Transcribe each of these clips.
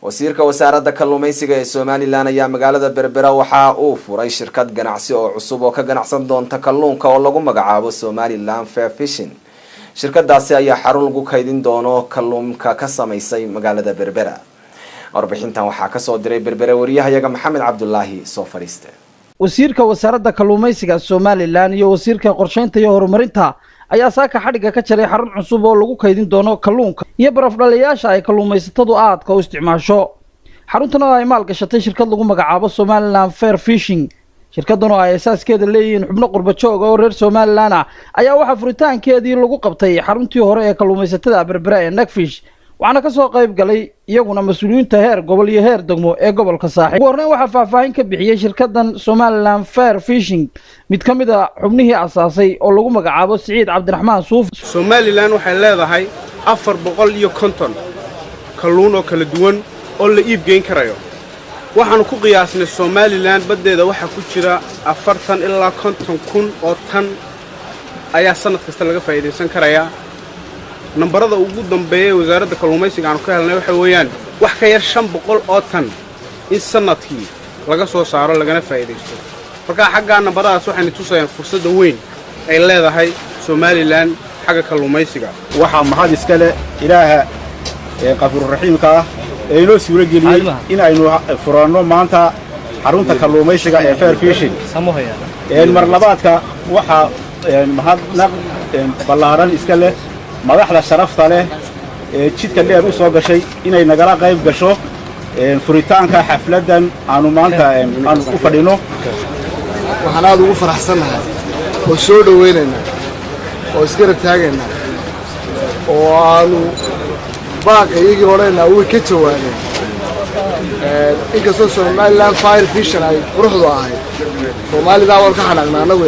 wasiirka wasaaradda kalluumaysiga ee Somaliland ayaa magaalada Berbera waxa uu furay shirkad ganacsi oo cusub oo ka ganacsan doonta kalluunka oo lagu magacaabo Somaliland Fair Fishing. shirkadaasi ayaa xarun lagu kaydin doono kalluunka ka samaysay magaalada Berbera. warbixintan waxaa ka soo diray Berbera wariyahayaga Maxamed Cabdullaahi soo fariiste. wasiirka wasaaradda kalluumaysiga Somaliland iyo wasiirka qorsheynta iyo horumarinta ayaa saaka xadhiga ka jaray xarun cusub oo lagu kaydin doono kalluunka iyo baraf dhaliyaasha ay kalluumaysatadu aadka u isticmaasho. xaruntana ay maal gashatay shirkad lagu magacaabo Somaliland Fair Fishing. shirkadan oo ay asaaskeeda leeyihiin xubno qurba joog oo reer Somaliland ah ayaa waxa furitaankeedii lagu qabtay xaruntii hore ee kalluumaysatada Berbera ee Nagfish. waxaana ka soo qayb galay iyaguna mas'uuliyiinta heer gobol iyo heer degmo ee gobolka Saaxil. ugu horreyn waxaa faahfaahin ka bixiyay shirkadan Somaliland Fair Fishing mid ka mid ah xubnihii asaasay oo lagu magacaabo Saciid Cabdiraxmaan Suuf. Somaliland waxay leedahay 450 kalluun oo kala duwan oo la iib geyn karayo. waxaanu ku qiyaasnay Somaliland badeeda waxa ku jira 40 ilaa 50 kun oo tan ayaa sanad kasta laga faa'iideysan karaya. nambarada ugu dambeeyay wasaaradda kalluumaysiga aan ku helnay waxa weeyaan wax ka yar 500 oo tan in sanadkii laga soo saaro lagana faa'iideysto. marka xagga nambaradaas waxay tusayaan fursad weyn ay leedahay Somaliland xagga kalluumaysiga. waxa mahad iska leh Ilaaha qafuur raxiimka ah ee inoo suura geliyay in aynu furano maanta xarunta kalluumaysiga ee Fair Fishing. mar labaadka waxa mahadnaq ballaaran iska leh madaxda sharafta leh ee jidka dheer u soo gashay inay nagala qayb gasho furitaanka xafladan aanu maanta aan u fadhino. waxaan aad ugu faraxsanahay oo soo dhaweynayna oo isgarab taagayna oo aanu baaqaygii horena way ka jawaabeen inkastoo Somaliland Fair Fishing ay quruxdu ahayd Soomaalida wal ka xanaaqnaa anagu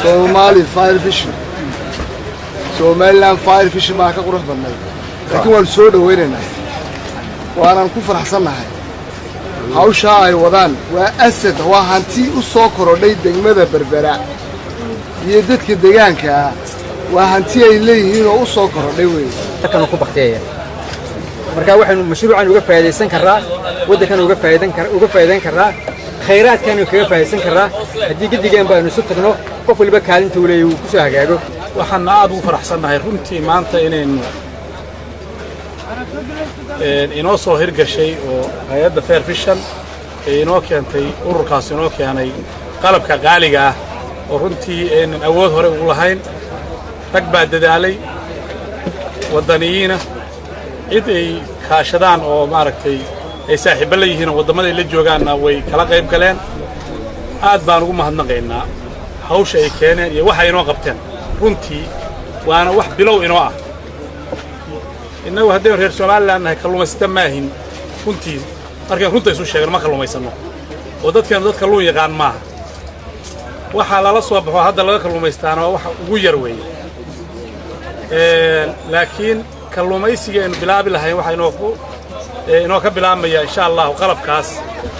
Somali Fair Fishing Somaliland Fair Fishing ma ka qurux badnay laakiin waan soo dhaweynayna waana ku faraxsanahay hawsha ay wadaan waa asad waa hanti u soo korodhay degmada Berbera iyo dadka deegaanka waa hanti ay leeyihiin oo u soo korodhay weey tan ku baqteeya marka waxaanu mashruucan uga faa'iideysan karaa wadankan uga faa'iideyn karaa khayraadkan uga faa'iideysan karaa hadii gidigeen baanu isu tagno qof waliba kaalinta uu leeyahay ku soo hagaago. waxaan aad ugu faraxsanahay runtii maanta inaynu inoo soo hirgashay oo hay'adda Fair Fishing inoo keentay ururkaas inoo keenay qalabka qaaliga ah oo runtii aanan awood hore u lahayn. rag baa dadaalay wadaniyiina cid ay kaashadaan oo maaragtay ay saaxiibo la yihiin wadamada ay la joogaanna way kala qayb galeen. aad baan ugu mahadnaqaynaa hawsha ay keeneen iyo waxa inoo qabteen. runtii waana wax bilow inoo ah. innagu haddii reer Somaliland nahay kalluumaysato maahin runtii markaan runta isu sheegno ma kalluumaysano oo dadkan dad kalluun yaqaan maaha. waxa lala soo baxo hadda laga kalluumaystaana waa wax ugu yar weeye. laakiin kalluumaysiga in bilaabi lahayn waxa inoo ka bilaabmaya insha Allah qalabkaas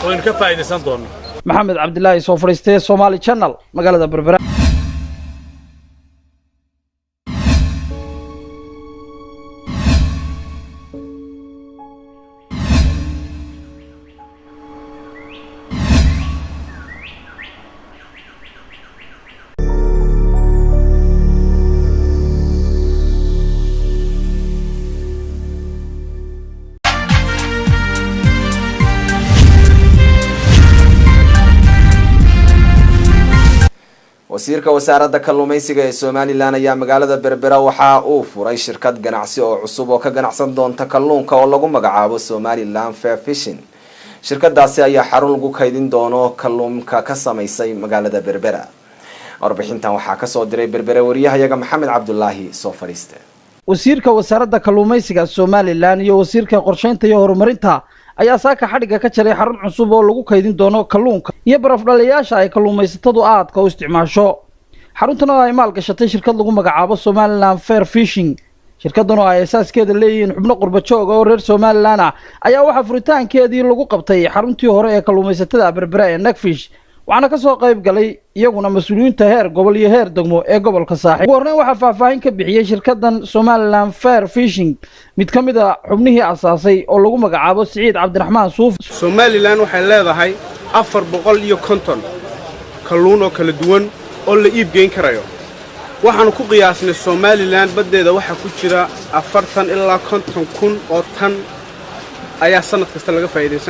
oo in ka faa'iideysan doono. Maxamed Cabdullaahi soo fariistay Somali Channel magaalada Berbera. wasiirka wasaaradda kalluumaysiga ee Somaliland ayaa magaalada Berbera waxa uu furay shirkad ganacsi oo cusub oo ka ganacsan doonta kalluunka oo lagu magacaabo Somaliland Fair Fishing. shirkadaasi ayaa xarun lagu kaydin doono kalluunka ka samaysay magaalada Berbera. warbixintan waxaa ka soo diray Berbera wariyahayaga Maxamed Cabdullaahi soo fariiste. wasiirka wasaaradda kalluumaysiga Somaliland iyo wasiirka qorsheynta iyo horumarinta ayaa saaka xadhiga ka jaray xarun cusub oo lagu kaydin doono kalluunka iyo baraf dhaliyaasha ay kalluumaysatadu aadka u isticmaasho. xaruntana ay maal gashatay shirkad lagu magacaabo Somaliland Fair Fishing. shirkadan oo ay asaaskeeda leeyihiin xubno qurba joog oo reer Somaliland ah ayaa waxa furitaankeedii lagu qabtay xaruntii hore ee kalluumaysatada Berbera ee Nagfish. waxaana ka soo qayb galay iyaguna mas'uuliyiinta heer gobol iyo heer degmo ee gobolka Saaxil. ugu horreyn waxaa faahfaahin ka bixiyay shirkaddan Somaliland Fair Fishing mid ka mid ah xubnihii asaasay oo lagu magacaabo Siciid Cabdiraxmaan Suuf. Somaliland waxay leedahay 450 kalluun oo kala duwan oo la iib geyn karayo. waxaanu ku qiyaasnay Somaliland badeeda waxa ku jira 40 ilaa 50 kun oo tan ayaa sanad kasta laga faa'iideysan